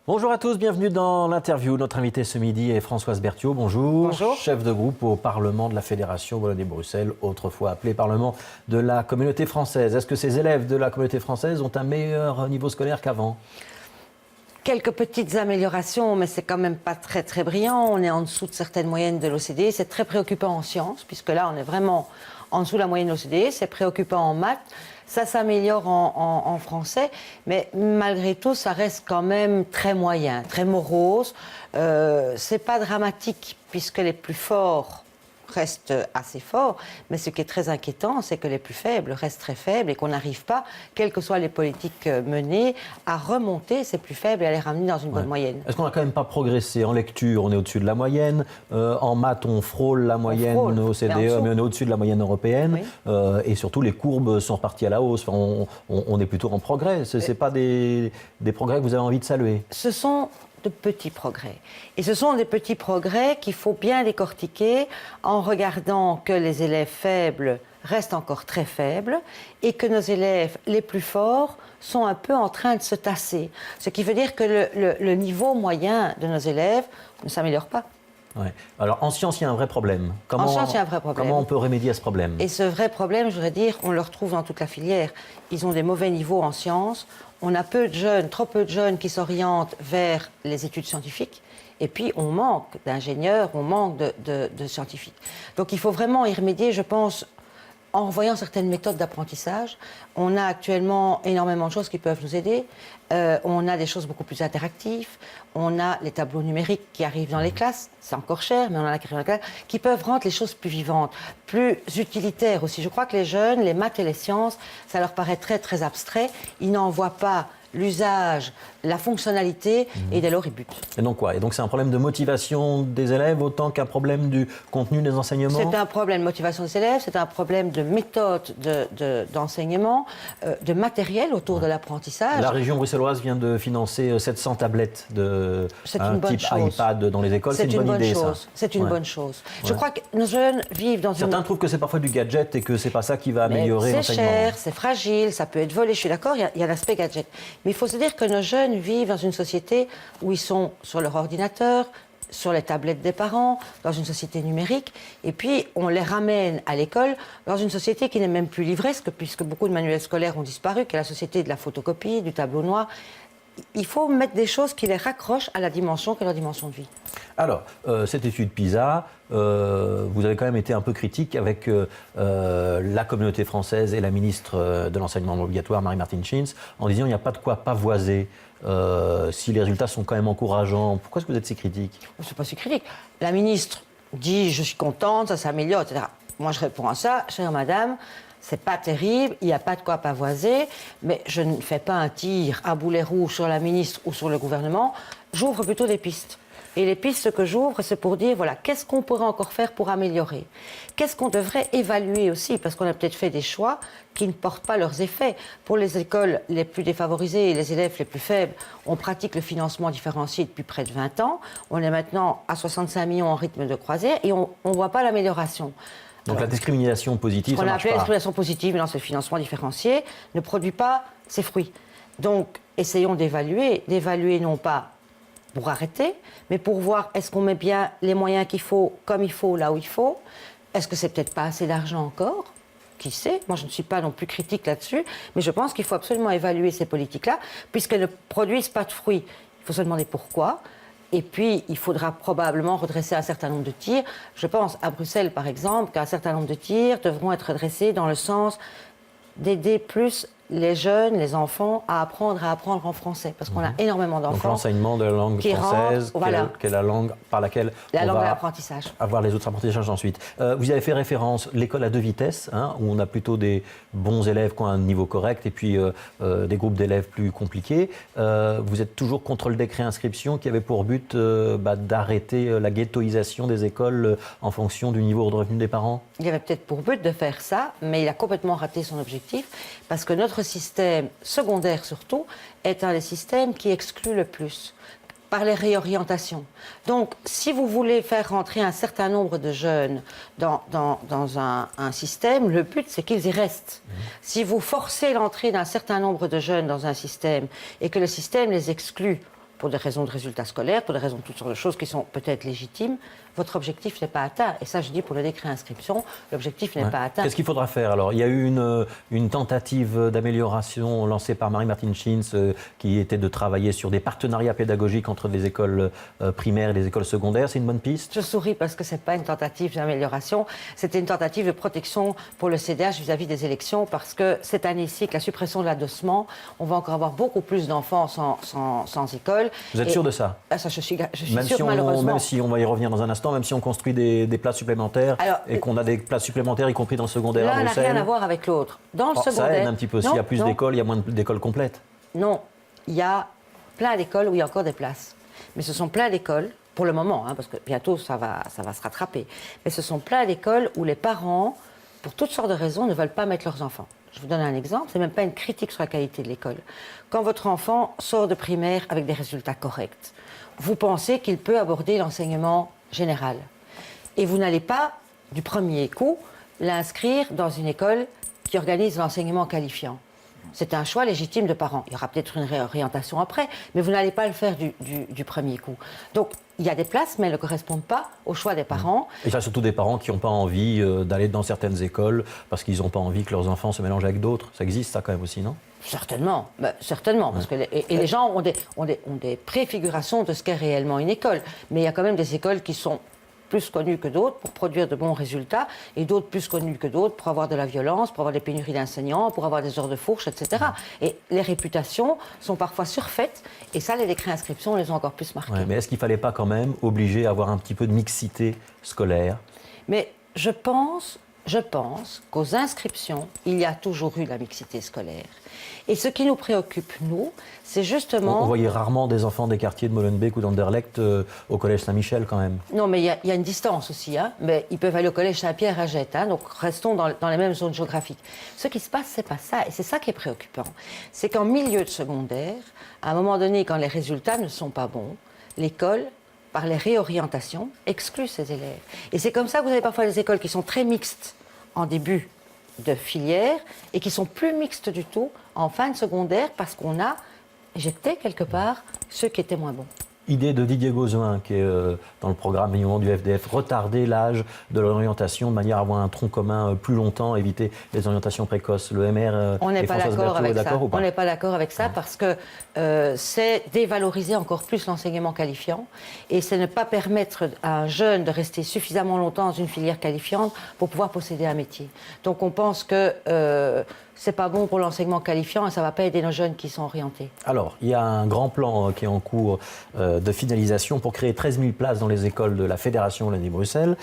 Bonjour à tous, bienvenue dans l'interview. Notre invité ce midi est Françoise Berthiaud. Bonjour. Bonjour. Chef de groupe au Parlement de la Fédération Wallonie-Bruxelles, autrefois appelé Parlement de la Communauté française. Est-ce que ces élèves de la Communauté française ont un meilleur niveau scolaire qu'avant ? Quelques petites améliorations, mais c'est quand même pas très très brillant. On est en dessous de certaines moyennes de l'OCDE. C'est très préoccupant en sciences, puisque là on est vraiment en dessous de la moyenne de l'OCDE. C'est préoccupant en maths. Ça s'améliore en français, mais malgré tout, ça reste quand même très moyen, très morose. C'est pas dramatique, puisque les plus forts restent assez forts, mais ce qui est très inquiétant, c'est que les plus faibles restent très faibles et qu'on n'arrive pas, quelles que soient les politiques menées, à remonter ces plus faibles et à les ramener dans une bonne moyenne. Est-ce qu'on n'a quand même pas progressé en lecture? On est au-dessus de la moyenne. En maths, on frôle la moyenne OCDE, mais on est au-dessus de la moyenne européenne. Oui. Et surtout, les courbes sont reparties à la hausse. Enfin, on est plutôt en progrès. Ce n'est pas des progrès que vous avez envie de saluer? Ce sont de petits progrès. Et ce sont des petits progrès qu'il faut bien décortiquer en regardant que les élèves faibles restent encore très faibles et que nos élèves les plus forts sont un peu en train de se tasser. Ce qui veut dire que le niveau moyen de nos élèves ne s'améliore pas. Ouais. Alors, en sciences, il y a un vrai problème. En sciences, il y a un vrai problème. Comment on peut remédier à ce problème? Et ce vrai problème, je voudrais dire, on le retrouve dans toute la filière. Ils ont des mauvais niveaux en sciences. On a peu de jeunes, trop peu de jeunes qui s'orientent vers les études scientifiques. Et puis, on manque d'ingénieurs, on manque de scientifiques. Donc, il faut vraiment y remédier, je pense, en voyant certaines méthodes d'apprentissage. On a actuellement énormément de choses qui peuvent nous aider. On a des choses beaucoup plus interactives. On a les tableaux numériques qui arrivent dans les classes. C'est encore cher, mais on en a qui arrivent dans les classes, qui peuvent rendre les choses plus vivantes, plus utilitaires aussi. Je crois que les jeunes, les maths et les sciences, ça leur paraît très, très abstrait. Ils n'en voient pas l'usage, la fonctionnalité, et dès lors, ils butent. Et donc quoi? Et donc c'est un problème de motivation des élèves autant qu'un problème du contenu des enseignements? C'est un problème de motivation des élèves, c'est un problème de méthode d'enseignement, de matériel autour de l'apprentissage. La région bruxelloise vient de financer 700 tablettes de type chose. iPad dans les écoles. C'est une bonne idée, ça. C'est une bonne chose. Je crois que nos jeunes vivent dans Certains trouvent que c'est parfois du gadget et que c'est pas ça qui va améliorer l'enseignement. C'est cher, c'est fragile, ça peut être volé, je suis d'accord, il y a l'aspect gadget. Mais il faut se dire que nos jeunes vivent dans une société où ils sont sur leur ordinateur, sur les tablettes des parents, dans une société numérique, et puis on les ramène à l'école dans une société qui n'est même plus livresque, puisque beaucoup de manuels scolaires ont disparu, qui est la société de la photocopie, du tableau noir. Il faut mettre des choses qui les raccrochent à la dimension qu'est leur dimension de vie. Alors, cette étude PISA, vous avez quand même été un peu critique avec la communauté française et la ministre de l'enseignement obligatoire, Marie-Martine Schins, en disant qu'il n'y a pas de quoi pavoiser si les résultats sont quand même encourageants. Pourquoi est-ce que vous êtes si critique? Je ne suis pas si critique. La ministre dit « je suis contente, ça s'améliore », etc. Moi, je réponds à ça, chère madame, c'est pas terrible, il n'y a pas de quoi pavoiser, mais je ne fais pas un tir à boulet rouge sur la ministre ou sur le gouvernement, j'ouvre plutôt des pistes. Et les pistes que j'ouvre, c'est pour dire, voilà, qu'est-ce qu'on pourrait encore faire pour améliorer? Qu'est-ce qu'on devrait évaluer aussi? Parce qu'on a peut-être fait des choix qui ne portent pas leurs effets. Pour les écoles les plus défavorisées et les élèves les plus faibles, on pratique le financement différencié depuis près de 20 ans. On est maintenant à 65 millions en rythme de croisière et on ne voit pas l'amélioration. Donc la discrimination positive, ça marche pas. Ce qu'on a appelé la discrimination positive, mais dans ce financement différencié, ne produit pas ses fruits. Donc, essayons d'évaluer non pas pour arrêter, mais pour voir est-ce qu'on met bien les moyens qu'il faut, comme il faut, là où il faut. Est-ce que c'est peut-être pas assez d'argent encore? Qui sait? Moi, je ne suis pas non plus critique là-dessus, mais je pense qu'il faut absolument évaluer ces politiques-là, puisqu'elles ne produisent pas de fruits. Il faut se demander pourquoi. Et puis, il faudra probablement redresser un certain nombre de tirs. Je pense à Bruxelles, par exemple, qu'un certain nombre de tirs devront être dressés dans le sens d'aider plus les jeunes, les enfants, à apprendre en français. Parce qu'on a énormément d'enfants. Donc l'enseignement de la langue française, qui est la langue par laquelle la on langue va de l'apprentissage. Avoir les autres apprentissages ensuite. Vous avez fait référence l'école à deux vitesses, où on a plutôt des bons élèves qui ont un niveau correct et puis des groupes d'élèves plus compliqués. Vous êtes toujours contre le décret inscription qui avait pour but d'arrêter la ghettoisation des écoles en fonction du niveau de revenu des parents? Il avait peut-être pour but de faire ça, mais il a complètement raté son objectif, parce que notre système secondaire surtout est un des systèmes qui exclut le plus par les réorientations. Donc, si vous voulez faire rentrer un certain nombre de jeunes dans un système, le but, c'est qu'ils y restent. Si vous forcez l'entrée d'un certain nombre de jeunes dans un système et que le système les exclut pour des raisons de résultats scolaires, pour des raisons de toutes sortes de choses qui sont peut-être légitimes, votre objectif n'est pas atteint. Et ça, je dis pour le décret inscription, l'objectif n'est pas atteint. Qu'est-ce qu'il faudra faire alors? Il y a eu une tentative d'amélioration lancée par Marie-Martine Schintz qui était de travailler sur des partenariats pédagogiques entre des écoles primaires et des écoles secondaires. C'est une bonne piste? Je souris parce que ce n'est pas une tentative d'amélioration, c'était une tentative de protection pour le CDH vis-à-vis des élections parce que cette année-ci, avec la suppression de l'adossement, on va encore avoir beaucoup plus d'enfants sans école. Vous êtes sûr de ça? Ça, je suis sûre, malheureusement. Même si on va y revenir dans un instant, même si on construit des places supplémentaires et qu'on a des places supplémentaires, y compris dans le secondaire à Bruxelles. L'un n'a rien à voir avec l'autre. Dans le secondaire, ça aide un petit peu. S'il y a plus d'écoles, il y a moins d'écoles complètes. Non, il y a plein d'écoles où il y a encore des places. Mais ce sont plein d'écoles, pour le moment, parce que bientôt ça va se rattraper, mais ce sont plein d'écoles où les parents, pour toutes sortes de raisons, ne veulent pas mettre leurs enfants. Je vous donne un exemple, ce n'est même pas une critique sur la qualité de l'école. Quand votre enfant sort de primaire avec des résultats corrects, vous pensez qu'il peut aborder l'enseignement général. Et vous n'allez pas, du premier coup, l'inscrire dans une école qui organise l'enseignement qualifiant. C'est un choix légitime de parents. Il y aura peut-être une réorientation après, mais vous n'allez pas le faire du premier coup. Donc, il y a des places, mais elles ne correspondent pas au choix des parents. Et il y a surtout des parents qui n'ont pas envie d'aller dans certaines écoles parce qu'ils n'ont pas envie que leurs enfants se mélangent avec d'autres. Ça existe, ça, quand même, aussi, non? Certainement, certainement. Parce que les gens ont des préfigurations de ce qu'est réellement une école. Mais il y a quand même des écoles qui sont plus connues que d'autres pour produire de bons résultats, et d'autres plus connues que d'autres pour avoir de la violence, pour avoir des pénuries d'enseignants, pour avoir des heures de fourche, etc. Et les réputations sont parfois surfaites, et ça, les décrets d'inscription les ont encore plus marquées. Ouais, mais est-ce qu'il ne fallait pas quand même obliger à avoir un petit peu de mixité scolaire? Mais je pense qu'aux inscriptions, il y a toujours eu la mixité scolaire. Et ce qui nous préoccupe, nous, c'est justement... On voyait rarement des enfants des quartiers de Molenbeek ou d'Anderlecht au collège Saint-Michel, quand même. Non, mais il y a une distance aussi. Mais ils peuvent aller au collège Saint-Pierre à Jette. Donc restons dans les mêmes zones géographiques. Ce qui se passe, c'est pas ça. Et c'est ça qui est préoccupant. C'est qu'en milieu de secondaire, à un moment donné, quand les résultats ne sont pas bons, l'école, par les réorientations, exclut ses élèves. Et c'est comme ça que vous avez parfois des écoles qui sont très mixtes en début de filière et qui sont plus mixtes du tout en fin de secondaire parce qu'on a éjecté quelque part ceux qui étaient moins bons. Idée de Didier Gauzoin, qui est dans le programme Millions du FDF, retarder l'âge de l'orientation de manière à avoir un tronc commun plus longtemps, éviter les orientations précoces. Le MR on n'est pas d'accord avec ça. Ou pas? On n'est pas d'accord avec ça parce que c'est dévaloriser encore plus l'enseignement qualifiant et c'est ne pas permettre à un jeune de rester suffisamment longtemps dans une filière qualifiante pour pouvoir posséder un métier. Donc on pense que c'est pas bon pour l'enseignement qualifiant et ça ne va pas aider nos jeunes qui sont orientés. Alors, il y a un grand plan qui est en cours de finalisation pour créer 13 000 places dans les écoles de la Fédération Wallonie-Bruxelles,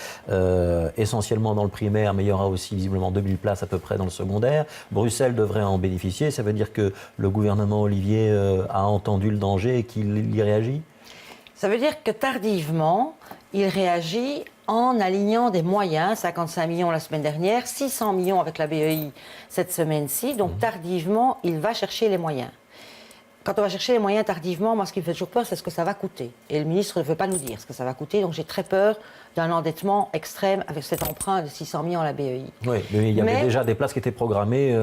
essentiellement dans le primaire, mais il y aura aussi visiblement 2 000 places à peu près dans le secondaire. Bruxelles devrait en bénéficier. Ça veut dire que le gouvernement Olivier a entendu le danger et qu'il y réagit? Ça veut dire que tardivement, il réagit en alignant des moyens, 55 millions la semaine dernière, 600 millions avec la BEI cette semaine-ci. Donc tardivement, il va chercher les moyens. Quand on va chercher les moyens tardivement, moi ce qui me fait toujours peur, c'est ce que ça va coûter. Et le ministre ne veut pas nous dire ce que ça va coûter, donc j'ai très peur d'un endettement extrême avec cet emprunt de 600 millions à la BEI. Oui, mais il y avait déjà des places qui étaient programmées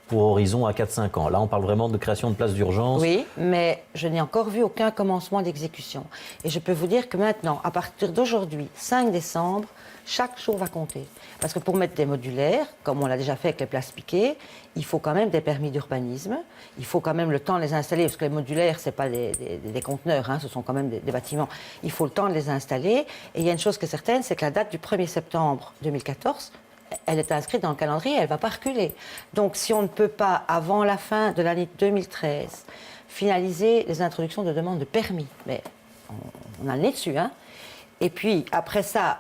pour horizon à 4-5 ans. Là, on parle vraiment de création de places d'urgence. Oui, mais je n'ai encore vu aucun commencement d'exécution. Et je peux vous dire que maintenant, à partir d'aujourd'hui, 5 décembre, chaque jour va compter. Parce que pour mettre des modulaires, comme on l'a déjà fait avec les places piquées, il faut quand même des permis d'urbanisme, il faut quand même le temps de les installer, parce que les modulaires, ce n'est pas des conteneurs, ce sont quand même des bâtiments. Il faut le temps de les installer. Et il y a une chose qui est certaine, c'est que la date du 1er septembre 2014, elle est inscrite dans le calendrier, elle ne va pas reculer. Donc si on ne peut pas, avant la fin de l'année 2013, finaliser les introductions de demandes de permis, mais on a le nez dessus, et puis après ça,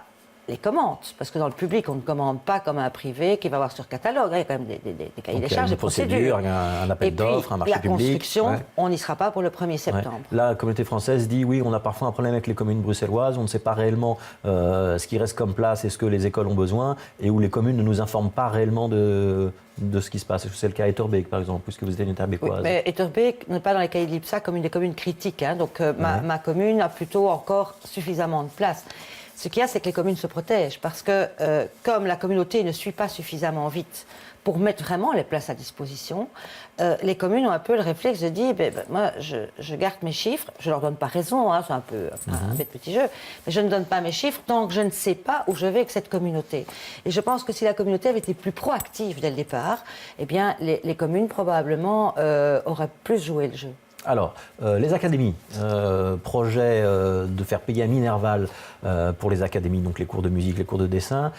les commandes, parce que dans le public, on ne commande pas comme un privé qui va avoir sur catalogue. Il y a quand même des cahiers des charges, des procédures. Il y a un appel d'offres, un marché public. La construction, on n'y sera pas pour le 1er septembre. Ouais. La communauté française dit oui, on a parfois un problème avec les communes bruxelloises, on ne sait pas réellement ce qui reste comme place et ce que les écoles ont besoin, et où les communes ne nous informent pas réellement de ce qui se passe. C'est le cas à Etterbeek, par exemple, puisque vous êtes une Etterbeekoise. Oui, mais Etterbeek n'est pas dans les cahiers de l'IPSA comme une des communes critiques. Donc ma commune a plutôt encore suffisamment de place. Ce qu'il y a, c'est que les communes se protègent parce que comme la communauté ne suit pas suffisamment vite pour mettre vraiment les places à disposition, les communes ont un peu le réflexe de dire moi, je garde mes chiffres, je ne leur donne pas raison, hein, c'est un peu un bête petit jeu, mais je ne donne pas mes chiffres tant que je ne sais pas où je vais avec cette communauté. Et je pense que si la communauté avait été plus proactive dès le départ, eh bien, les communes probablement auraient plus joué le jeu. Alors, les académies, projet de faire payer à Minerval pour les académies, donc les cours de musique, les cours de dessin,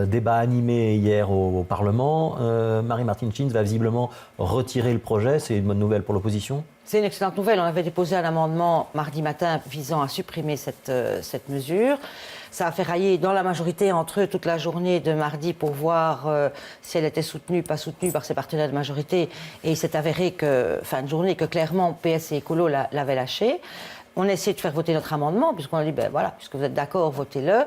débat animé hier au Parlement. Marie-Martine Schins va visiblement retirer le projet, c'est une bonne nouvelle pour l'opposition? C'est une excellente nouvelle. On avait déposé un amendement mardi matin visant à supprimer cette mesure. Ça a fait railler dans la majorité entre eux toute la journée de mardi pour voir si elle était soutenue, pas soutenue par ses partenaires de majorité. Et il s'est avéré fin de journée, que clairement PS et Écolo l'avaient lâché. On a essayé de faire voter notre amendement, puisqu'on a dit, voilà, puisque vous êtes d'accord, votez-le.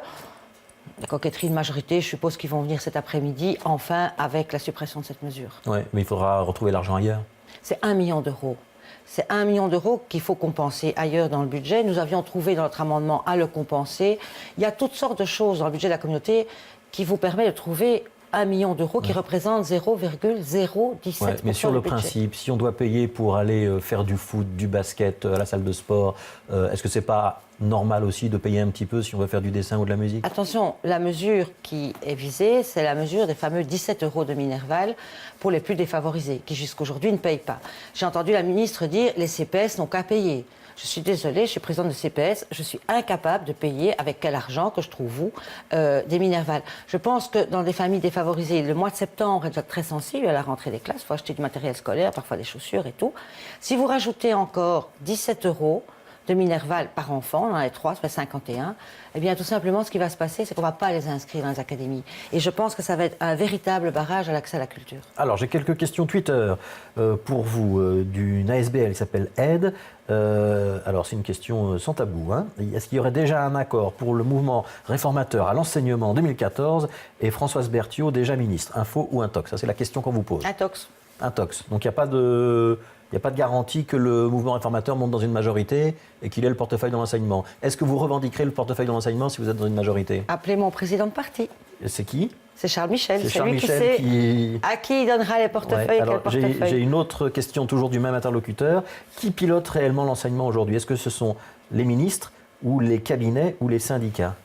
La coquetterie de majorité, je suppose qu'ils vont venir cet après-midi, enfin, avec la suppression de cette mesure. Oui, mais il faudra retrouver l'argent ailleurs. C'est 1 million d'euros. C'est 1 million d'euros qu'il faut compenser ailleurs dans le budget. Nous avions trouvé dans notre amendement à le compenser. Il y a toutes sortes de choses dans le budget de la communauté qui vous permettent de trouver 1 million d'euros qui représente 0,017%. Ouais, mais sur le principe, si on doit payer pour aller faire du foot, du basket à la salle de sport, est-ce que c'est pas normal aussi de payer un petit peu si on veut faire du dessin ou de la musique? Attention, la mesure qui est visée, c'est la mesure des fameux 17 € de Minerval pour les plus défavorisés, qui jusqu'aujourd'hui ne payent pas. J'ai entendu la ministre dire les CPS n'ont qu'à payer. Je suis désolée, je suis présidente de CPS, je suis incapable de payer avec quel argent que je trouve où des Minerval. Je pense que dans des familles défavorisées, le mois de septembre est déjà très sensible à la rentrée des classes, il faut acheter du matériel scolaire, parfois des chaussures et tout. Si vous rajoutez encore 17 € de Minerval par enfant, on en a 3, ça fait 51, eh bien tout simplement ce qui va se passer, c'est qu'on ne va pas les inscrire dans les académies. Et je pense que ça va être un véritable barrage à l'accès à la culture. Alors j'ai quelques questions Twitter pour vous, d'une ASBL qui s'appelle Aide. Alors c'est une question sans tabou. Hein. Est-ce qu'il y aurait déjà un accord pour le mouvement réformateur à l'enseignement en 2014 et Françoise Berthiaud déjà ministre? Info ou intox? Ça c'est la question qu'on vous pose. Intox. Intox. Donc il n'y a pas de... Il n'y a pas de garantie que le mouvement réformateur monte dans une majorité et qu'il ait le portefeuille dans l'enseignement. Est-ce que vous revendiquerez le portefeuille dans l'enseignement si vous êtes dans une majorité? Appelez mon président de parti. C'est qui? C'est Charles Michel. C'est Charles lui qui Michel sait à qui il donnera les portefeuilles. Ouais, alors, j'ai une autre question toujours du même interlocuteur. Qui pilote réellement l'enseignement aujourd'hui? Est-ce que ce sont les ministres ou les cabinets ou les syndicats?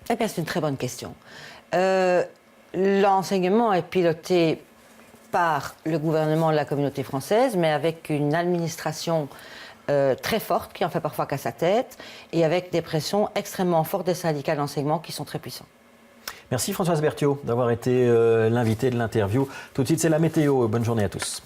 Eh bien, c'est une très bonne question. L'enseignement est piloté par le gouvernement de la communauté française, mais avec une administration très forte, qui en fait parfois qu'à sa tête, et avec des pressions extrêmement fortes des syndicats d'enseignement qui sont très puissants. Merci Françoise Berthiaud d'avoir été l'invitée de l'interview. Tout de suite, c'est la météo. Bonne journée à tous.